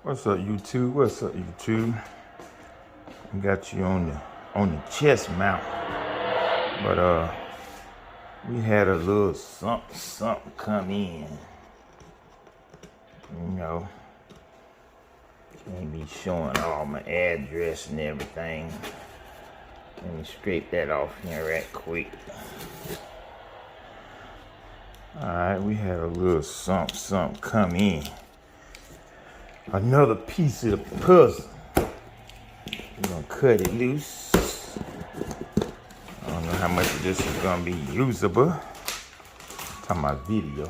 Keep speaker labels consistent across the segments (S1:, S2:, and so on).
S1: What's up, YouTube? What's up, YouTube? We got you on the chest mount, but we had a little something come in. You know, can't be showing all my address and everything. Let me scrape that off here right quick. All right, we had a little something come in. Another piece of the puzzle. We're gonna cut it loose. I don't know how much of this is gonna be usable. I'm talking about video.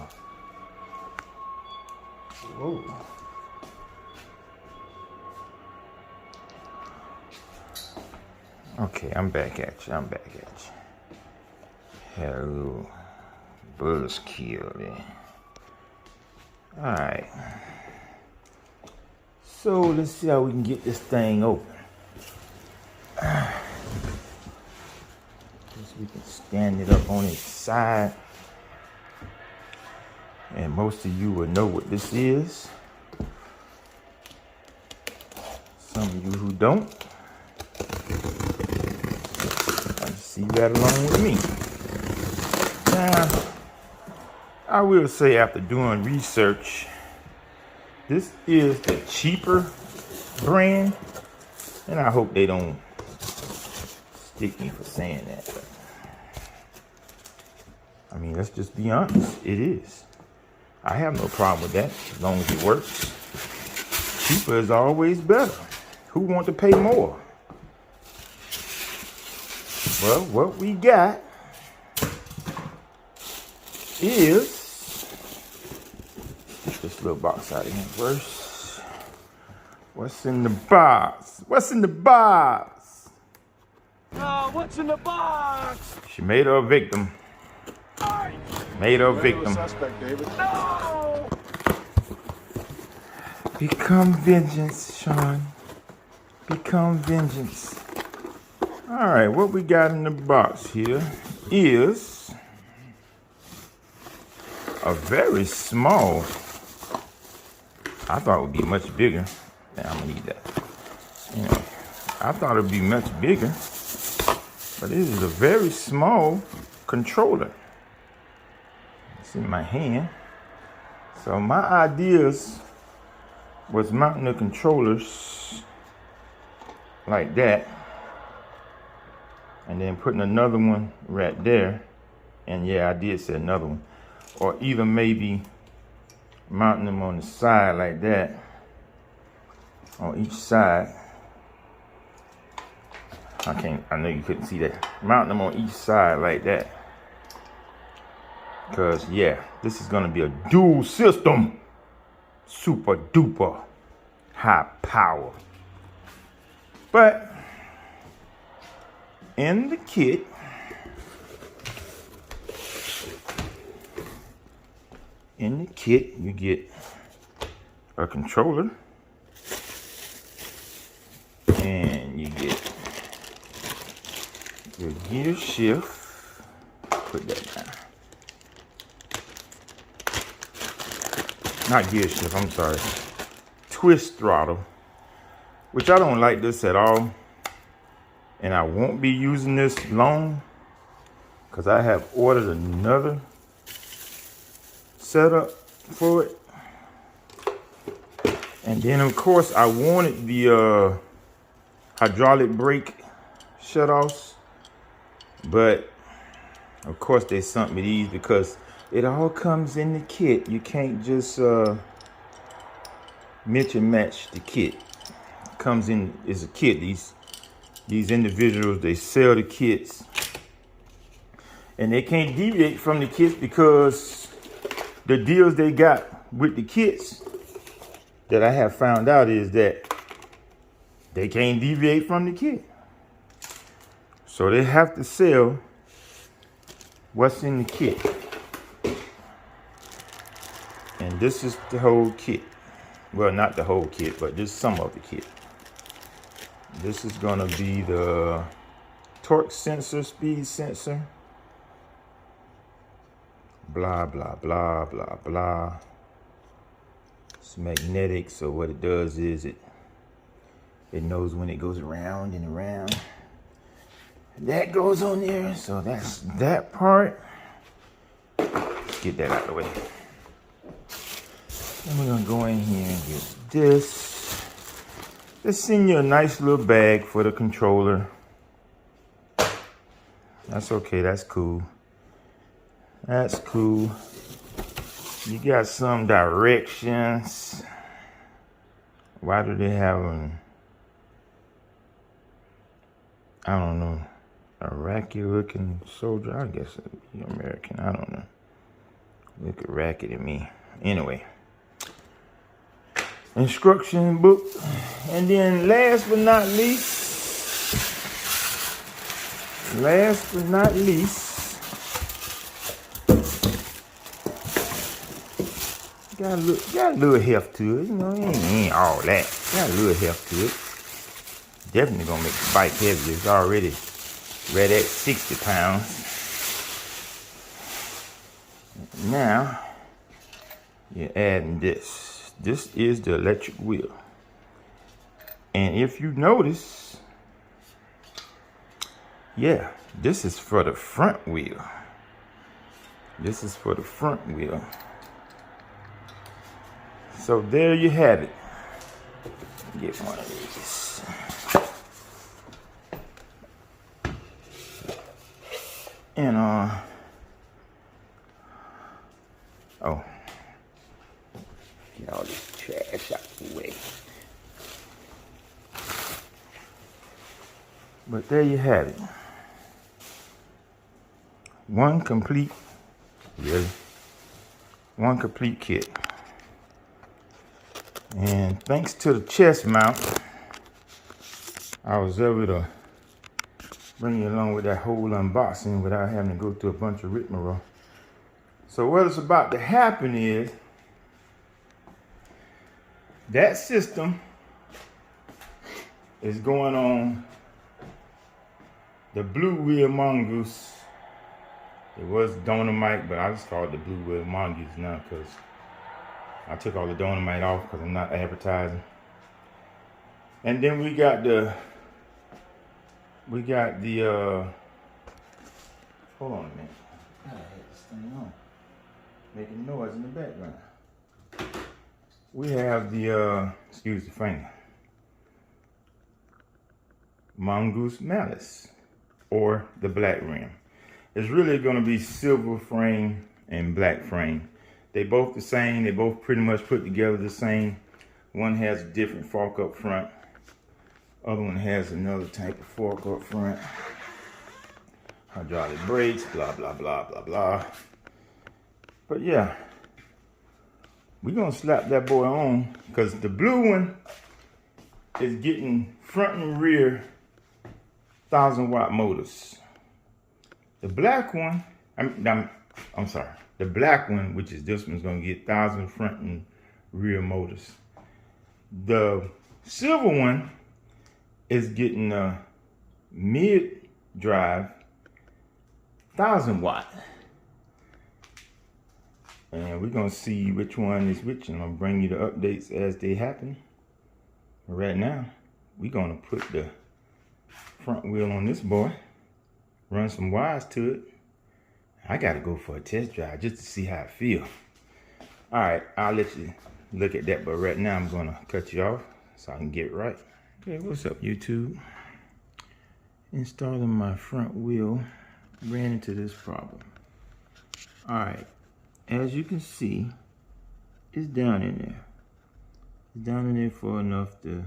S1: Whoa. Okay, I'm back at you. Had a little buzz kill there. All right. So let's see how we can get this thing open. Guess we can stand it up on its side. And most of you will know what this is. Some of you who don't, I see that along with me. Now, I will say after doing research, this is the cheaper brand, and I hope they don't stick me for saying that. But, I mean, let's just be honest. It is. I have no problem with that as long as it works. Cheaper is always better. Who want to pay more? Well, what we got is, get this little box out of here first. What's in the box? What's in the box?
S2: Oh, what's in the box?
S1: She made her a victim. Made her a victim.
S2: Suspect, David. No!
S1: Become vengeance, Sean. Become vengeance. All right, what we got in the box here is a very small. I thought it would be much bigger. Now I'm gonna need that. You know, I thought it would be much bigger, but this is a very small controller. It's in my hand. So my ideas was mounting the controllers like that, and then putting another one right there. And yeah, I did say another one. Or either maybe mounting them on the side like that, on each side. I know you couldn't see that. Mounting them on each side like that. Because yeah, this is gonna be a dual system. Super duper high power. But in the kit, you get a controller, and you get your gear shift. Put that down. Not gear shift, I'm sorry. Twist throttle, which I don't like this at all. And I won't be using this long because I have ordered another setup for it. And then of course I wanted the hydraulic brake shutoffs, but of course they sent me these because it all comes in the kit. You can't just mix and match the kit. It comes in as a kit. These individuals, they sell the kits, and they can't deviate from the kits because the deals they got with the kits that I have found out is that they can't deviate from the kit. So they have to sell what's in the kit. And this is the whole kit. Well, not the whole kit, but just some of the kit. This is gonna be the torque sensor, speed sensor, blah, blah, blah, blah, blah. It's magnetic, so what it does is it knows when it goes around and around. That goes on there, so that's that part. Let's get that out of the way. Then we're gonna go in here and get this. Let's send you a nice little bag for the controller. That's okay, that's cool. That's cool. You got some directions. Why do they have them? I don't know. Iraqi looking soldier. I guess it'd be American. I don't know. Look Iraqi to me. Anyway. Instruction book. And then last but not least. Got a little heft to it, you know, it ain't all that. Got a little heft to it. Definitely gonna make the bike heavier. It's already right at 60 pounds. Now, you're adding this. This is the electric wheel. And if you notice, yeah, this is for the front wheel. This is for the front wheel. So there you have it. Get one of these. And oh, get all this trash out the way. But there you have it. One complete kit. And thanks to the chest mount, I was able to bring you along with that whole unboxing without having to go through a bunch of rigmarole. So what's about to happen is that system is going on the blue wheel mongoose. It was Dynamite, but I just call it the blue wheel mongoose now because I took all the Dynamite off because I'm not advertising. And then we got the hold on a minute. I had this thing on, making noise in the background. We have the, excuse the finger, mongoose malice, or the black rim. It's really gonna be silver frame and black frame. They both the same, they both pretty much put together the same. One has a different fork up front. Other one has another type of fork up front. Hydraulic brakes, blah, blah, blah, blah, blah. But yeah, we're gonna slap that boy on because the blue one is getting front and rear 1,000-watt motors. The black one, I'm sorry. The black one, which is this one, is gonna get 1,000 front and rear motors. The silver one is getting a mid-drive 1,000-watt. And we're gonna see which one is which, and I'll bring you the updates as they happen. But right now, we're gonna put the front wheel on this boy, run some wires to it. I gotta go for a test drive just to see how it feels. All right, I'll let you look at that, but right now I'm gonna cut you off so I can get right. Okay, what's up, YouTube? Installing my front wheel, ran into this problem. All right, as you can see, it's down in there. It's down in there for enough to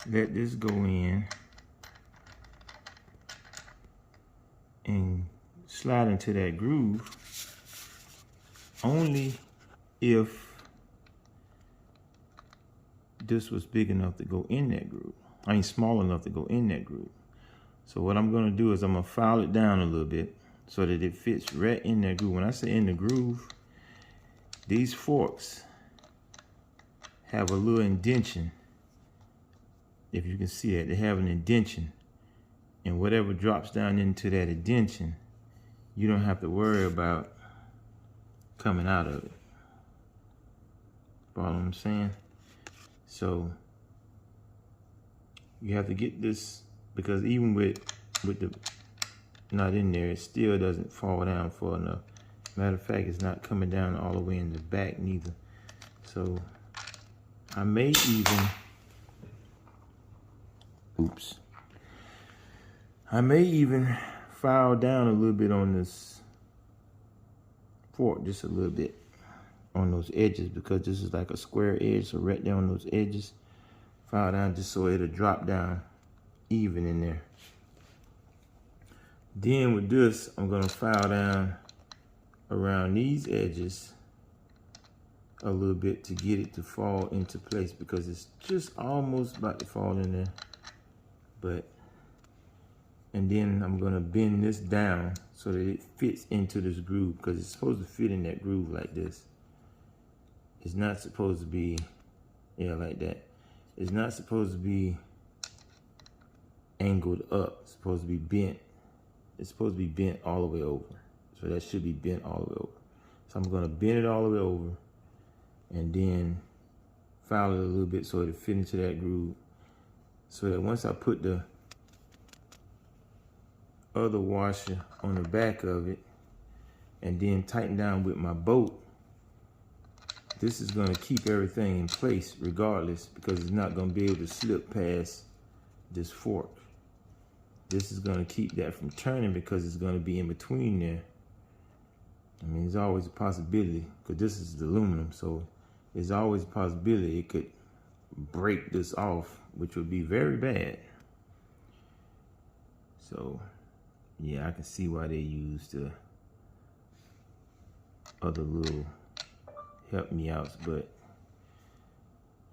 S1: let this go in and slide into that groove only if this was big enough to go in that groove. I mean, small enough to go in that groove. So what I'm gonna do is I'm gonna file it down a little bit so that it fits right in that groove. When I say in the groove, these forks have a little indentation. If you can see it, they have an indentation. And whatever drops down into that indentation, you don't have to worry about coming out of it. Follow what I'm saying? So you have to get this, because even with the not in there, it still doesn't fall down far enough. Matter of fact, it's not coming down all the way in the back neither. So I may even, I may even file down a little bit on this fork, just a little bit on those edges, because this is like a square edge. So right down those edges, file down just so it'll drop down even in there. Then with this, I'm gonna file down around these edges a little bit to get it to fall into place, because it's just almost about to fall in there. But, and then I'm gonna bend this down so that it fits into this groove, because it's supposed to fit in that groove like this. It's not supposed to be, yeah, like that. It's not supposed to be angled up. It's supposed to be bent. It's supposed to be bent all the way over. So that should be bent all the way over. So I'm gonna bend it all the way over and then file it a little bit so it'll fit into that groove. So that once I put the other washer on the back of it and then tighten down with my bolt, this is gonna keep everything in place regardless, because it's not gonna be able to slip past this fork. This is gonna keep that from turning because it's gonna be in between there. I mean, there's always a possibility, because this is the aluminum, so there's always a possibility it could break this off, which would be very bad. So, yeah, I can see why they use the other little help me outs, but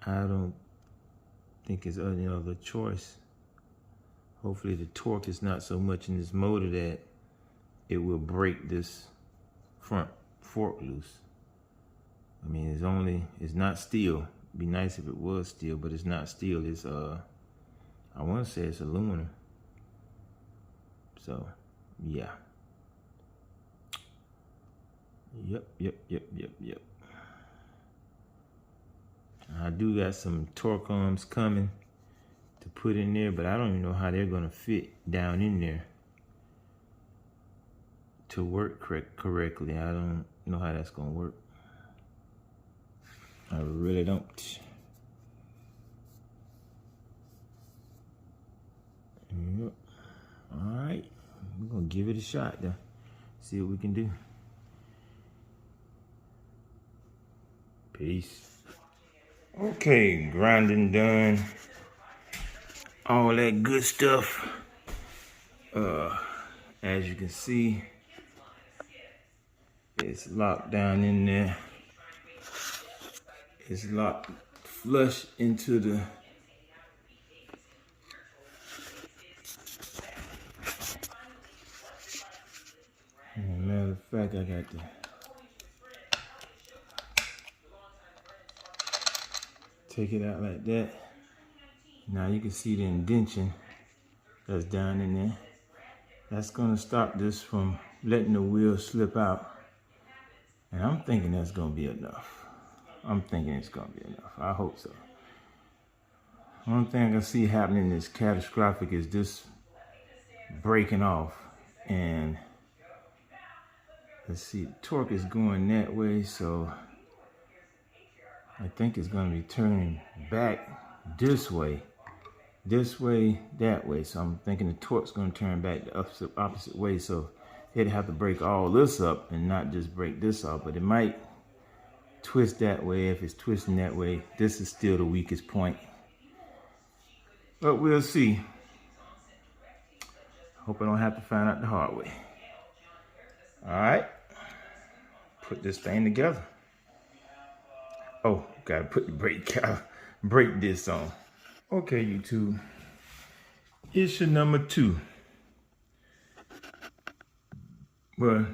S1: I don't think it's any other choice. Hopefully the torque is not so much in this motor that it will break this front fork loose. I mean, it's not steel. It'd be nice if it was steel, but it's not steel. It's I want to say it's aluminum. So, yeah. Yep. I do got some torque arms coming to put in there, but I don't even know how they're gonna fit down in there to work correctly. I don't know how that's gonna work. I really don't. Yep. All right, we're gonna give it a shot though. See what we can do. Peace. Okay, grinding done. All that good stuff. As you can see, it's locked down in there. It's locked flush into the matter of fact, I got to take it out like that. Now you can see the indentation that's down in there. That's gonna stop this from letting the wheel slip out. And I'm thinking that's gonna be enough. I'm thinking it's gonna be enough. I hope so. One thing I can see happening is catastrophic is this breaking off. And let's see, the torque is going that way, so I think it's gonna be turning back this way, that way. So I'm thinking the torque's gonna turn back the opposite way. So it'd have to break all this up and not just break this off, but it might twist that way. If it's twisting that way, this is still the weakest point. But we'll see. Hope I don't have to find out the hard way. All right, put this thing together. Oh, gotta put the brake disc on. Okay, YouTube. Issue number 2. Well,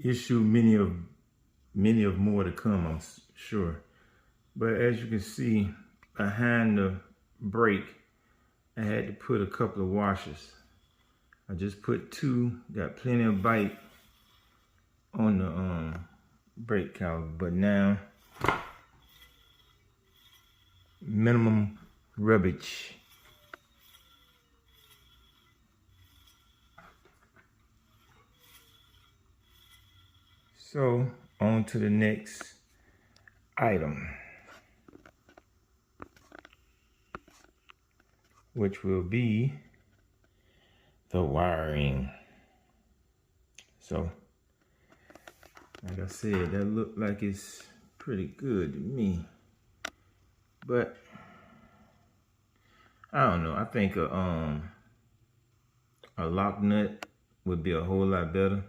S1: issue many of more to come, I'm sure. But as you can see, behind the brake, I had to put a couple of washers. I just put 2, got plenty of bite on the brake caliper, but now minimum rubbish. So on to the next item, which will be the wiring. So, like I said, that looked like it's pretty good to me, but I don't know. I think a lock nut would be a whole lot better.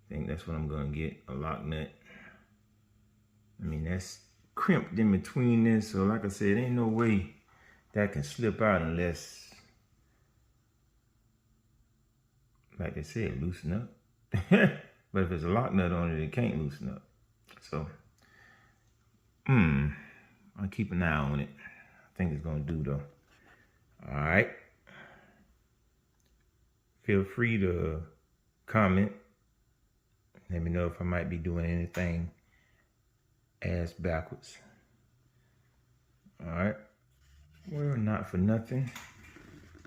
S1: I think that's what I'm gonna get, a lock nut. I mean, that's crimped in between this, so like I said, ain't no way that can slip out unless, like they said, loosen up. But if there's a lock nut on it, it can't loosen up. So, I'll keep an eye on it. I think it's gonna do though. All right. Feel free to comment. Let me know if I might be doing anything ass backwards. All right. Well, not for nothing,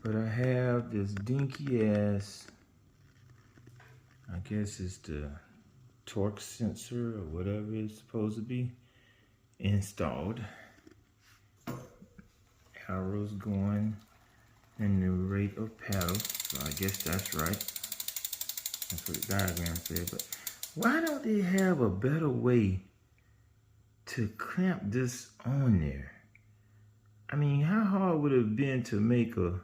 S1: but I have this dinky ass, I guess it's the torque sensor or whatever it's supposed to be, installed. Arrows going in the rate of paddle, so I guess that's right. That's what the diagram said, but why don't they have a better way to clamp this on there? I mean, how hard would it have been to make a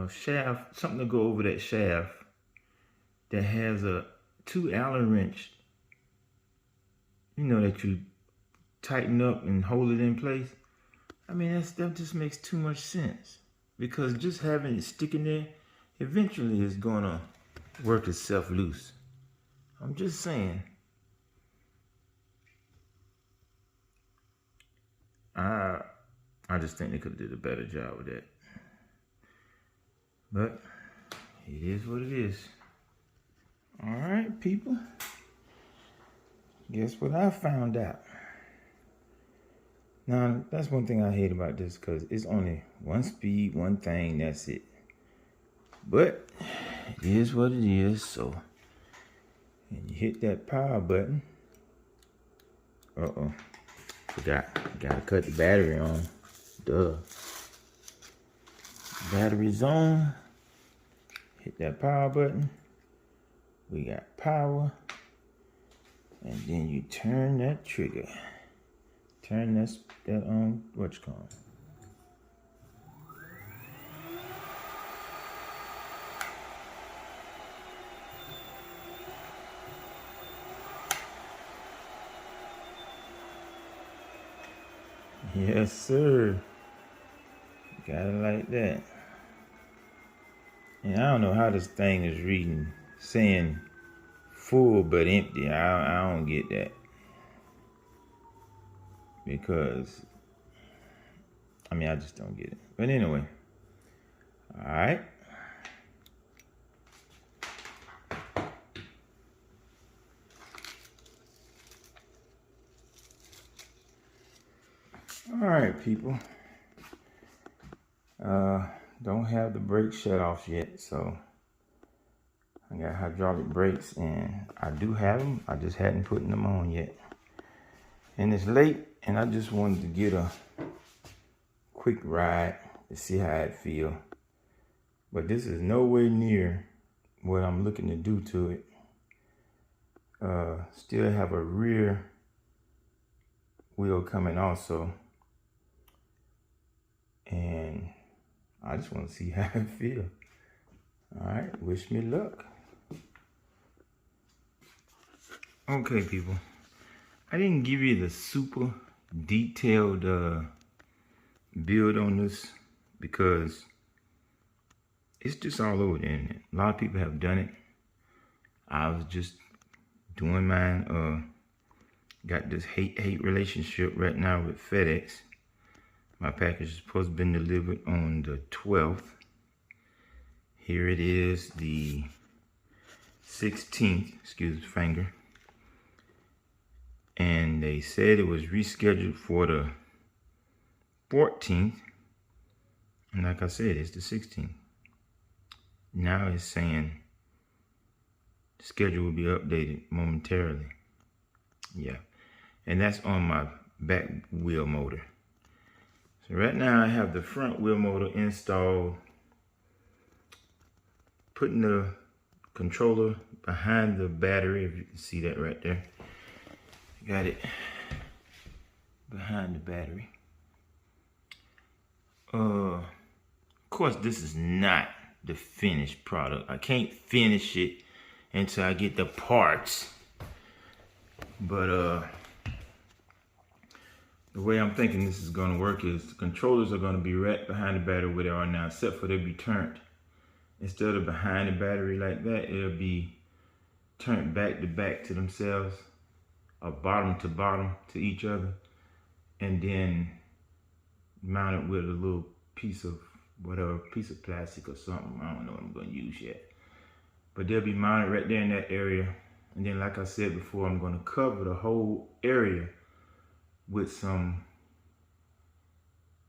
S1: shaft, something to go over that shaft that has a 2 Allen wrench, you know, that you tighten up and hold it in place? I mean, that just makes too much sense, because just having it sticking there, eventually it's gonna work itself loose. I'm just saying. I just think they could have did a better job with that. But it is what it is. All right, people. Guess what I found out? Now, that's one thing I hate about this, because it's only one speed, one thing, that's it. But it is what it is, so. And you hit that power button. Uh-oh. Forgot. Gotta cut the battery on. Duh. Battery's on. Hit that power button. We got power. And then you turn that trigger. Turn that what you call it? Yes, sir. Got it like that. And I don't know how this thing is reading, saying full but empty. I don't get that. Because, I mean, I just don't get it. But anyway. All right. All right, people. Don't have the brakes shut off yet, so I got hydraulic brakes, and I do have them. I just hadn't put them on yet. And it's late, and I just wanted to get a quick ride to see how it feels. But this is nowhere near what I'm looking to do to it. Still have a rear wheel coming also. And I just want to see how it feels. All right, wish me luck. Okay, people. I didn't give you the super detailed build on this because it's just all over the internet. A lot of people have done it. I was just doing mine. Got this hate relationship right now with FedEx. My package is supposed to be delivered on the 12th. Here it is, the 16th, excuse the finger. And they said it was rescheduled for the 14th. And like I said, it's the 16th. Now it's saying the schedule will be updated momentarily. Yeah. And that's on my back wheel motor. So right now I have the front wheel motor installed. Putting the controller behind the battery, if you can see that right there. Got it behind the battery. Of course, this is not the finished product. I can't finish it until I get the parts. But the way I'm thinking this is gonna work is the controllers are gonna be right behind the battery where they are now, except for they'll be turned. Instead of behind the battery like that, it'll be turned back to back to themselves, or bottom to bottom to each other, and then mounted with a little piece of whatever, piece of plastic or something. I don't know what I'm going to use yet. But they'll be mounted right there in that area. And then, like I said before, I'm going to cover the whole area with some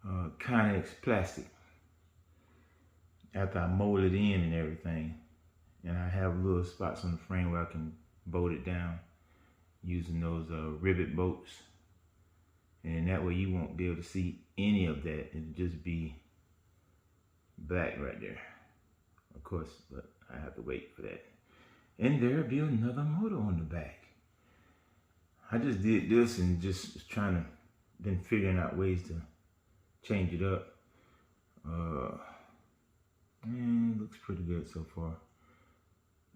S1: Connex plastic after I mold it in and everything. And I have little spots on the frame where I can bolt it down using those rivet bolts. And that way you won't be able to see any of that. It'll just be black right there. Of course, but I have to wait for that. And there'll be another motor on the back. I just did this and just trying to, then figuring out ways to change it up. And it looks pretty good so far.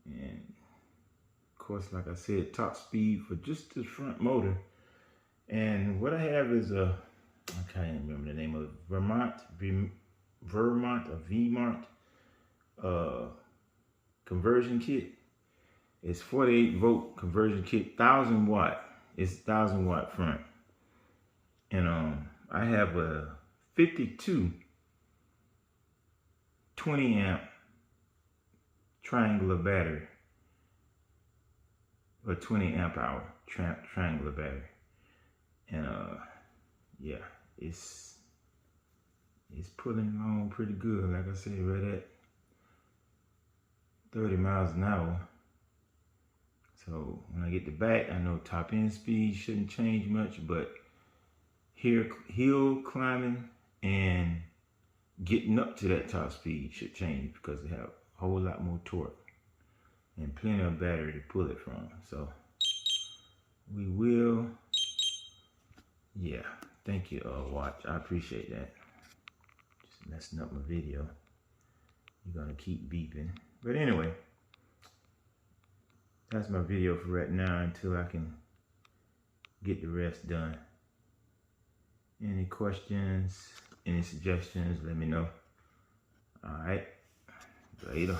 S1: And of course, like I said, top speed for just the front motor. And what I have is a, I can't remember the name of it, Vermont conversion kit. It's 48 volt conversion kit, 1000 watt. It's 1000 watt front. And I have a 52 20 amp triangular battery, or 20 amp hour triangular battery. And yeah, it's pulling along pretty good. Like I said, right at 30 miles an hour. So when I get the back, I know top end speed shouldn't change much, but hill climbing and getting up to that top speed should change because they have a whole lot more torque and plenty of battery to pull it from. So we will, yeah, thank you, watch. I appreciate that. Just messing up my video. You're gonna keep beeping. But anyway, that's my video for right now until I can get the rest done. Any questions, any suggestions, let me know. All right, later.